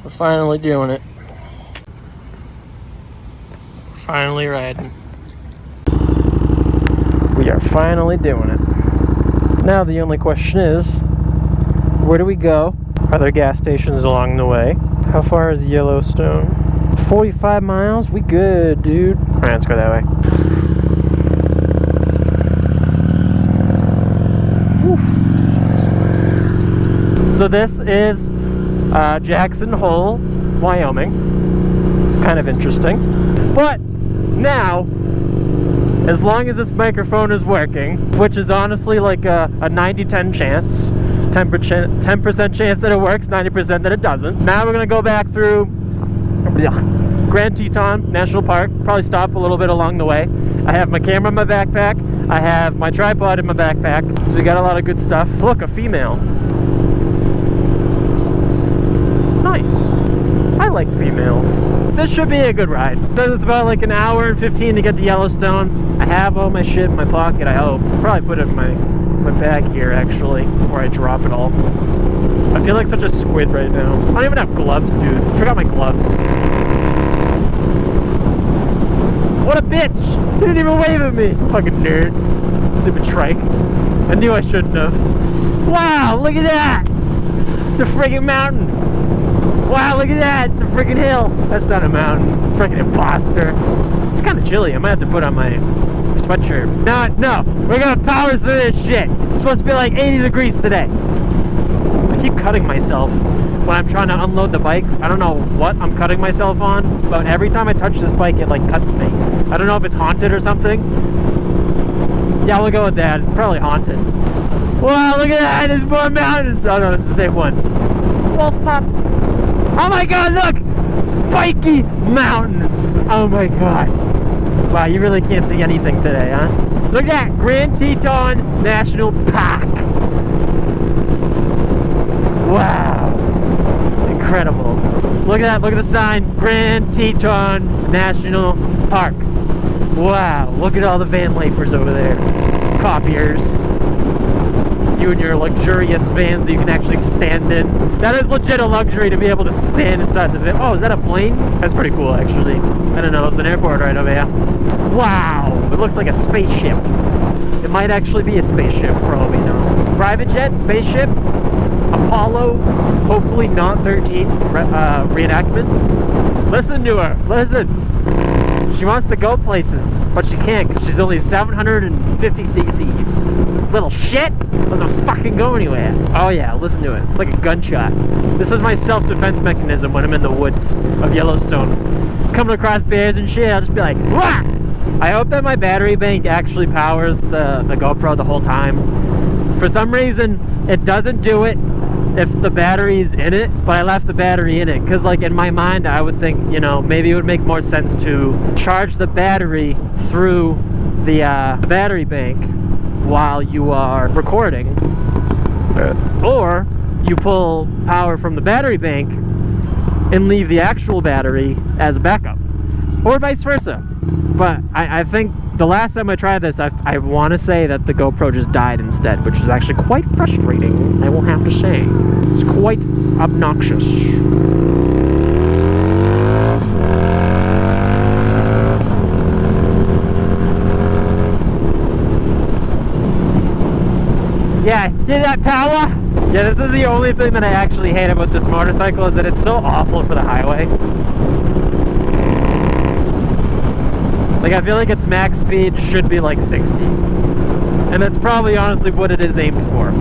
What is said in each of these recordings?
We're finally doing it. Finally riding. We are finally doing it. Now the only question is, where do we go? Are there gas stations along the way? How far is Yellowstone? 45 miles? We good, dude. Alright, let's go that way. Whew. So this is Jackson Hole, Wyoming. It's kind of interesting. But now, as long as this microphone is working, which is honestly like a 90-10 chance, 10% chance that it works, 90% that it doesn't. Now we're going to go back through Grand Tetons National Park, probably stop a little bit along the way. I have my camera in my backpack, I have my tripod in my backpack. We got a lot of good stuff. Look, a female. Nice. I like females. This should be a good ride. It's about like an hour and 15 to get to Yellowstone. I have all my shit in my pocket, I hope. Probably put it in my bag here, actually, before I drop it all. I feel like such a squid right now. I don't even have gloves, dude. I forgot my gloves. What a bitch! He didn't even wave at me. Fucking nerd. Stupid trike. I knew I shouldn't have. Wow, look at that! It's a friggin' mountain. Wow, look at that! It's a friggin' hill. That's not a mountain. Friggin' imposter. It's kind of chilly. I might have to put on my sweatshirt. No, we're gonna power through this shit. It's supposed to be like 80 degrees today. I keep cutting myself when I'm trying to unload the bike. I don't know what I'm cutting myself on, but every time I touch this bike, it like cuts me. I don't know if it's haunted or something. Yeah, we'll go with that. It's probably haunted. Wow, look at that! There's more mountains! Oh no, it's the same ones. Wolf pop! Oh my god, look! Spiky mountains! Oh my god. Wow, you really can't see anything today, huh? Look at that! Grand Tetons National Park! Wow! Incredible. Look at that, look at the sign. Grand Tetons National Park. Wow, look at all the van lifers over there. Copiers. You and your luxurious vans that you can actually stand in. That is legit a luxury to be able to stand inside the van. Oh, is that a plane? That's pretty cool, actually. I don't know, it's an airport right over here. Wow, it looks like a spaceship. It might actually be a spaceship, for all we know. Private jet, spaceship, Apollo, hopefully not 13 reenactment. Listen to her, listen. She wants to go places, but she can't because she's only 750 cc's. Little shit doesn't fucking go anywhere. Oh yeah, listen to it. It's like a gunshot. This is my self-defense mechanism when I'm in the woods of Yellowstone. Coming across bears and shit, I'll just be like, wah! I hope that my battery bank actually powers the GoPro the whole time. For some reason, it doesn't do it if the battery's in it, but I left the battery in it because like in my mind I would think, you know, maybe it would make more sense to charge the battery through the battery bank while you are recording, or you pull power from the battery bank and leave the actual battery as a backup, or vice versa. But I think the last time I tried this, I want to say that the GoPro just died instead, which is actually quite frustrating, I will have to say. It's quite obnoxious. Yeah, hear that power? Yeah, this is the only thing that I actually hate about this motorcycle, is that it's so awful for the highway. Like, I feel like its max speed should be like 60. And that's probably honestly what it is aimed for.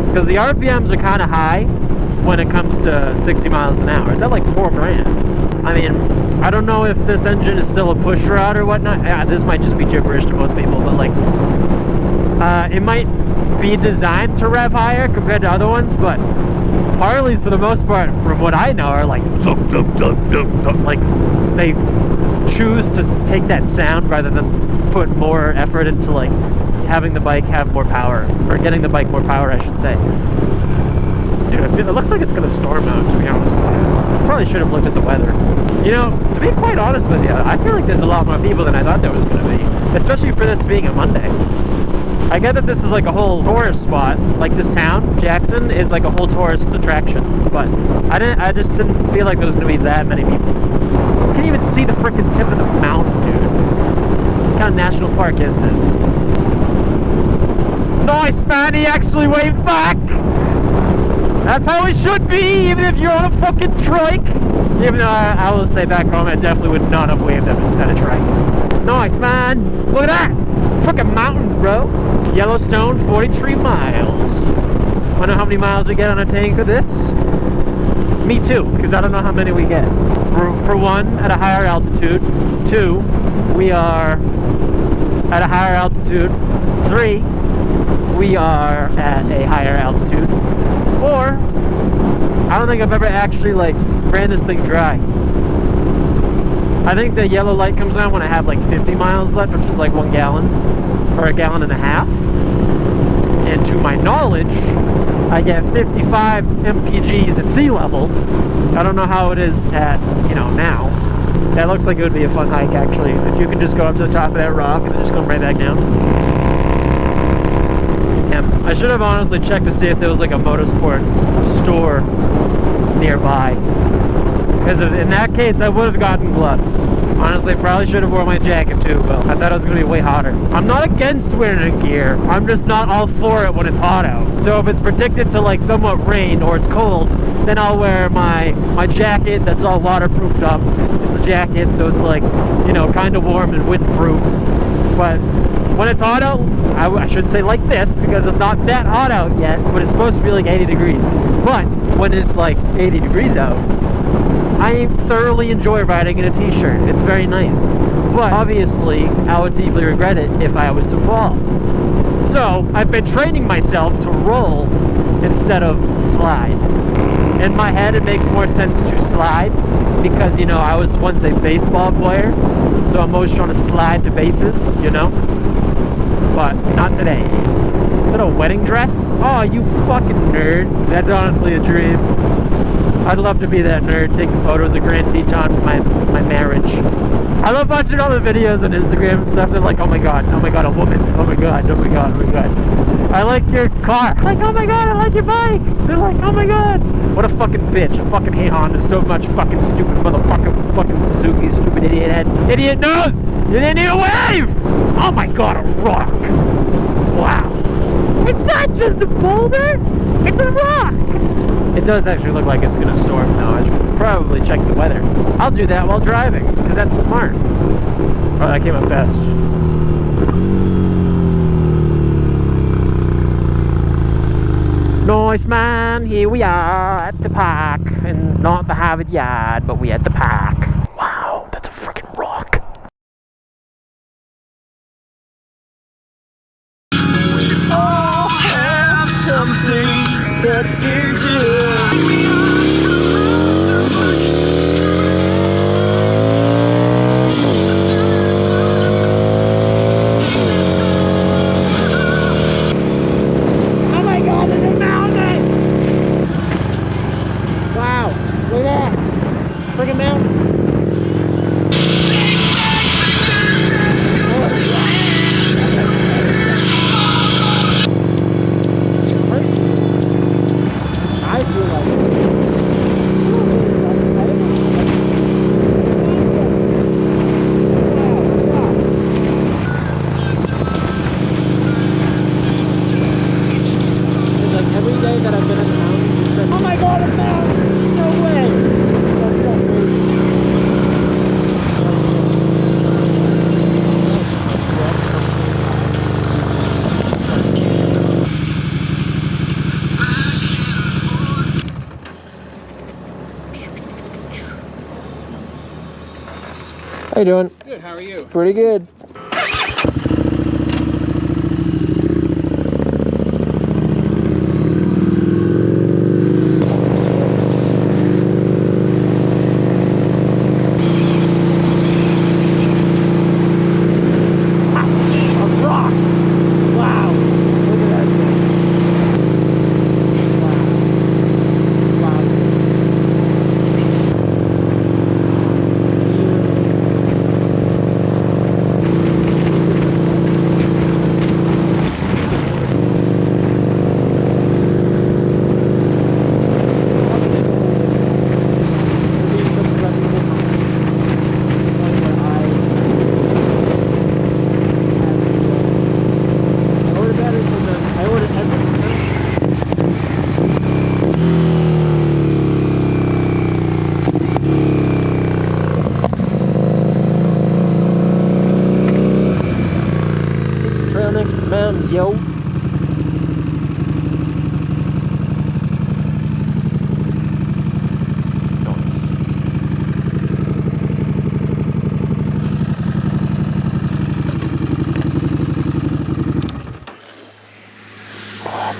Because the RPMs are kind of high when it comes to 60 miles an hour. It's at like 4 grand. I mean, I don't know if this engine is still a push rod or whatnot. Yeah, this might just be gibberish to most people, but like, it might be designed to rev higher compared to other ones, but Harleys, for the most part, from what I know, are like, like they choose to take that sound rather than put more effort into like having the bike have more power, or getting the bike more power, I should say. Dude, I feel it looks like it's gonna storm out, to be honest with you. Probably should have looked at the weather. You know, to be quite honest with you, I feel like there's a lot more people than I thought there was gonna be, especially for this being a Monday. I get that this is like a whole tourist spot. Like this town, Jackson, is like a whole tourist attraction. But I just didn't feel like there was gonna be that many people. You can't even see the freaking tip of the mountain, dude. What kind of national park is this? Nice, man, he actually waved back! That's how it should be, even if you're on a fucking trike. Even though I will say back home, I definitely would not have waved at a trike. Nice, man! Look at that! Freaking mountains, bro! Yellowstone, 43 miles. Wonder how many miles we get on a tank of this? Me too, because I don't know how many we get. For one, at a higher altitude. Two, we are at a higher altitude. Three, we are at a higher altitude. Four, I don't think I've ever actually like ran this thing dry. I think the yellow light comes on when I have like 50 miles left, which is like 1 gallon or a gallon and a half. And to my knowledge, I get 55 mpgs at sea level. I don't know how it is at, you know, now. That looks like it would be a fun hike actually. If you could just go up to the top of that rock and then just come right back down. I should have honestly checked to see if there was like a motorsports store nearby. Because in that case, I would have gotten gloves. Honestly, probably should have worn my jacket too, but I thought it was going to be way hotter. I'm not against wearing a gear. I'm just not all for it when it's hot out. So if it's predicted to like somewhat rain or it's cold, then I'll wear my jacket that's all waterproofed up. It's a jacket, so it's like, you know, kind of warm and windproof. But when it's hot out, I shouldn't say like this because it's not that hot out yet, but it's supposed to be like 80 degrees. But when it's like 80 degrees out, I thoroughly enjoy riding in a t-shirt. It's very nice. But obviously, I would deeply regret it if I was to fall. So, I've been training myself to roll instead of slide. In my head, it makes more sense to slide because, you know, I was once a baseball player, so I'm always trying to slide to bases, you know? But not today. Is that a wedding dress? Oh, you fucking nerd. That's honestly a dream. I'd love to be that nerd taking photos of Grand Teton for my marriage. I love watching all the videos on Instagram and stuff. They're like, oh my god, a woman. Oh my god, oh my god, oh my god. I like your car. Like, oh my god, I like your bike. They're like, oh my god. What a fucking bitch. I fucking hate Honda so much. Fucking stupid motherfucker. Fucking Suzuki, stupid idiot head. Idiot nose! You didn't need a wave! Oh my god, a rock. Wow. It's not just a boulder. It's a rock. It does actually look like it's gonna storm now. I should probably check the weather. I'll do that while driving, because that's smart. Oh, that came up fast. Nice, man. Here we are at the park. And not the Harvard Yard, but we're at the park. Wow, that's a freaking rock. Oh, have something that you do. How you doing? Good, how are you? Pretty good.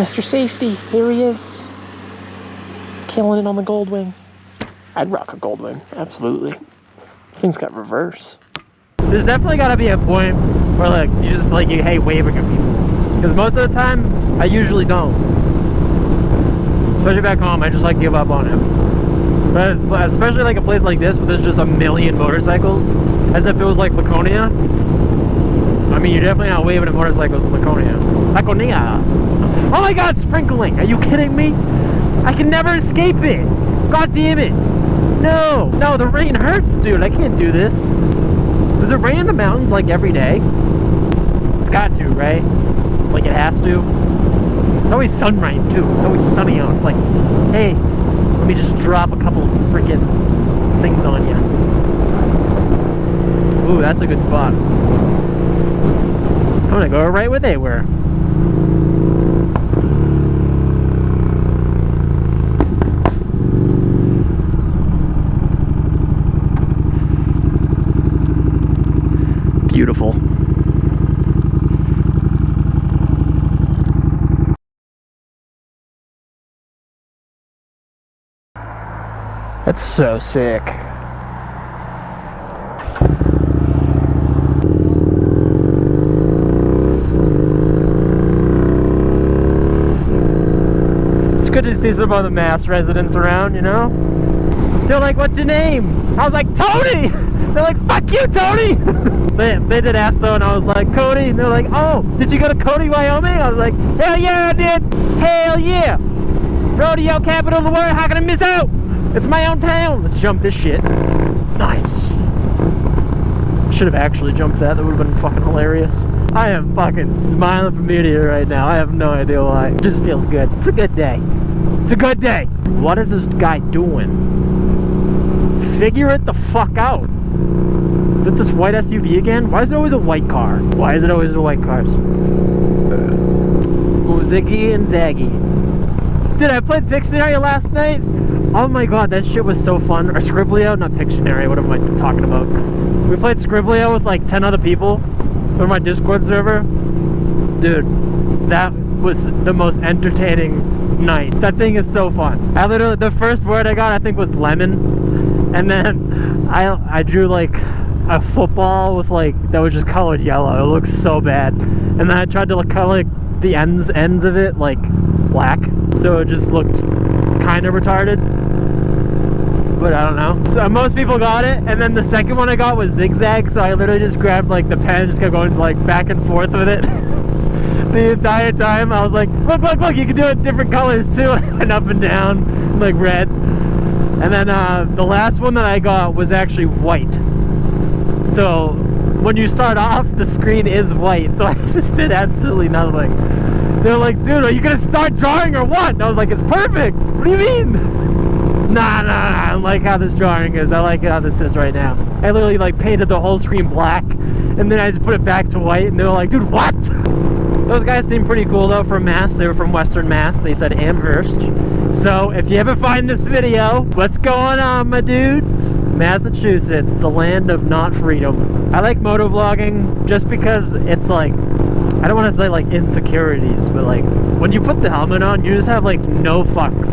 Mr. Safety, here he is. Killing it on the Goldwing. I'd rock a Goldwing, absolutely. This thing's got reverse. There's definitely gotta be a point where like you just like you hate waving at people. Because most of the time, I usually don't. Especially back home, I just like give up on it. But especially like a place like this where there's just a million motorcycles, as if it was like Laconia. I mean, you're definitely not waving at motorcycles in Laconia. Laconia! Oh my god, sprinkling! Are you kidding me? I can never escape it! God damn it! No! No, the rain hurts, dude! I can't do this. Does it rain in the mountains like every day? It's got to, right? Like it has to. It's always sun rain too. It's always sunny out. It's like, hey, let me just drop a couple freaking things on you. Ooh, that's a good spot. I'm gonna go right where they were. Beautiful. That's so sick. It's good to see some other Mass residents around, you know? They're like, what's your name? I was like, Tony! They're like, fuck you, Tony! they did ask though, and I was like, Codey. And they're like, oh, did you go to Codey, Wyoming? I was like, hell yeah, I did! Hell yeah! Rodeo capital of the world, how can I miss out? It's my own town! Let's jump this shit. Nice. Should have actually jumped that. That would have been fucking hilarious. I am fucking smiling from ear to ear right now. I have no idea why. It just feels good. It's a good day. It's a good day. What is this guy doing? Figure it the fuck out. Is it this white SUV again? Why is it always a white car? Why is it always the white cars? Go Ziggy and Zaggy. Dude, I played Pictionary last night. Oh my god, that shit was so fun. Or Scribblio, not Pictionary, what am I talking about? We played Scribblio with like 10 other people from my Discord server. Dude, that was the most entertaining night. That thing is so fun. I literally, the first word I got I think was lemon. And then I drew like a football with like, that was just colored yellow. It looks so bad. And then I tried to color like the ends of it like black. So it just looked kind of retarded. But I don't know. So most people got it, and then the second one I got was zigzag, so I literally just grabbed like the pen and just kept going like back and forth with it the entire time. I was like, look, you can do it in different colors too. And up and down, like red. And then the last one that I got was actually white. So when you start off, the screen is white. So I just did absolutely nothing. They're like, dude, are you gonna start drawing or what? And I was like, it's perfect. What do you mean? Nah, I like how this drawing is. I like how this is right now. I literally like painted the whole screen black, and then I just put it back to white, and they were like, dude, what? Those guys seem pretty cool though from Mass. They were from Western Mass. They said Amherst. So if you ever find this video, what's going on, my dudes? Massachusetts, it's a land of not freedom. I like motovlogging just because it's like, I don't want to say like insecurities, but like when you put the helmet on, you just have like no fucks.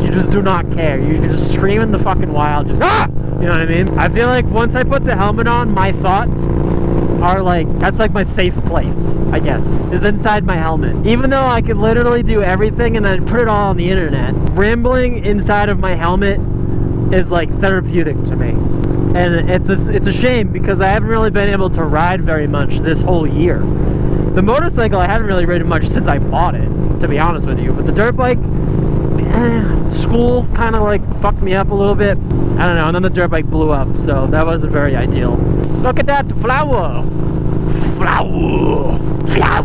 You just do not care. You just scream in the fucking wild, just ah! You know what I mean? I feel like once I put the helmet on, my thoughts are like, that's like my safe place, I guess, is inside my helmet. Even though I could literally do everything and then put it all on the internet, rambling inside of my helmet is like therapeutic to me. And it's a shame because I haven't really been able to ride very much this whole year. The motorcycle I haven't really ridden much since I bought it, to be honest with you. But the dirt bike, school kind of like fucked me up a little bit. I don't know, and then the dirt bike blew up, so that wasn't very ideal. Look at that flower! Flower! You know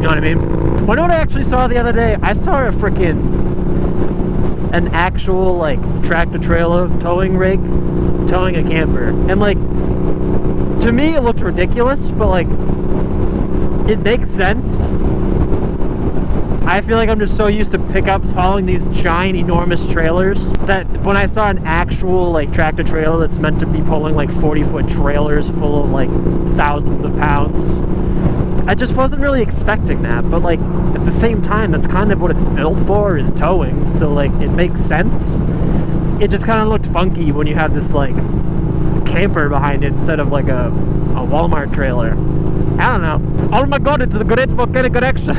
what I mean? Well, you know what I actually saw the other day? I saw an actual like tractor trailer towing rig towing a camper, and like to me it looked ridiculous, but like it makes sense. I feel like I'm just so used to pickups hauling these giant enormous trailers that when I saw an actual like tractor trailer that's meant to be pulling like 40-foot trailers full of like thousands of pounds, I just wasn't really expecting that, but like at the same time, that's kind of what it's built for, is towing, so like it makes sense. It just kind of looked funky when you have this like camper behind it instead of like a Walmart trailer. I don't know. Oh my god, it's a great volcanic connection.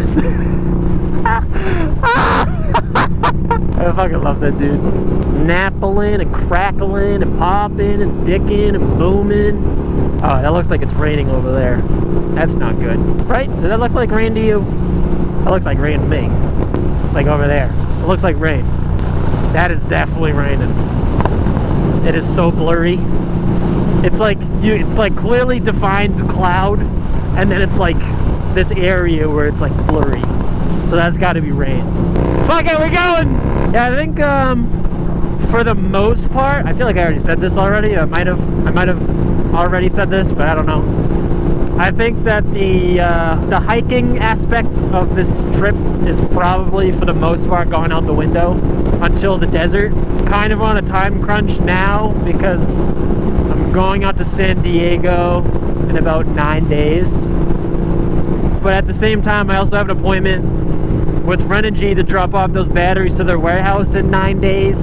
I fucking love that dude. Snappling and crackling and popping and dicking and booming. Oh, that looks like it's raining over there. That's not good. Right? Does that look like rain to you? That looks like rain to me. Like over there. It looks like rain. That is definitely raining. It is so blurry. It's like clearly defined cloud, and then it's like this area where it's like blurry. So that's got to be rain. Fuck it, we're going! Yeah, I think for the most part, I feel like I already said this already. I might have already said this, but I don't know. I think that the hiking aspect of this trip is probably for the most part going out the window until the desert. Kind of on a time crunch now because I'm going out to San Diego in about 9 days. But at the same time, I also have an appointment with Renogy to drop off those batteries to their warehouse in 9 days,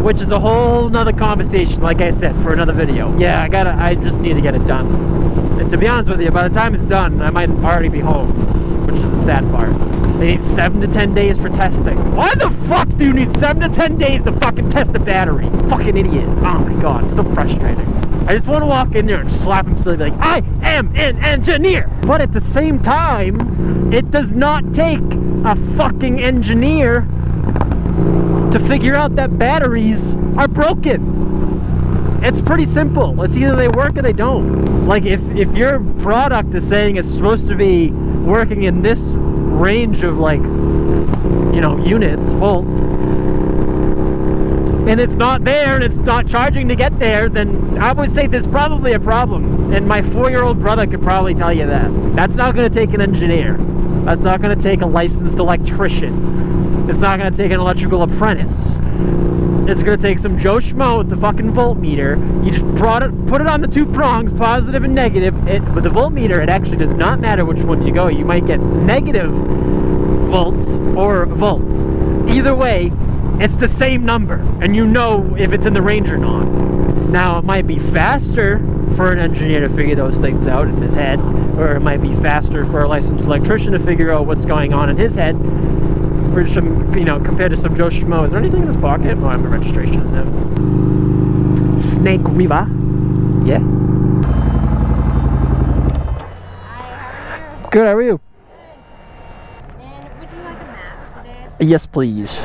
which is a whole nother conversation, like I said, for another video. Yeah, I just need to get it done. And to be honest with you, by the time it's done, I might already be home, which is the sad part. They need 7 to 10 days for testing. Why the fuck do you need 7 to 10 days to fucking test a battery? Fucking idiot. Oh my god, it's so frustrating. I just want to walk in there and slap him silly, be like, I am an engineer! But at the same time, it does not take a fucking engineer to figure out that batteries are broken. It's pretty simple. It's either they work or they don't. Like if your product is saying it's supposed to be working in this range of like, you know, units, volts, and it's not there and it's not charging to get there, then I would say there's probably a problem. And my 4-year-old brother could probably tell you that. That's not going to take an engineer. That's not going to take a licensed electrician. It's not going to take an electrical apprentice. It's going to take some Joe Schmo with the fucking voltmeter. You just put it on the 2 prongs, positive and negative. With the voltmeter, it actually does not matter which one you go. You might get negative volts or volts. Either way, it's the same number, and you know if it's in the range or not. Now, it might be faster for an engineer to figure those things out in his head, or it might be faster for a licensed electrician to figure out what's going on in his head. For some, you know, compared to some Joe Schmo. Is there anything in this pocket? Oh, I have a registration in there. Snake River. Yeah. Hi, how are you? Good, how are you? Good. And would you like a map today? Yes, please.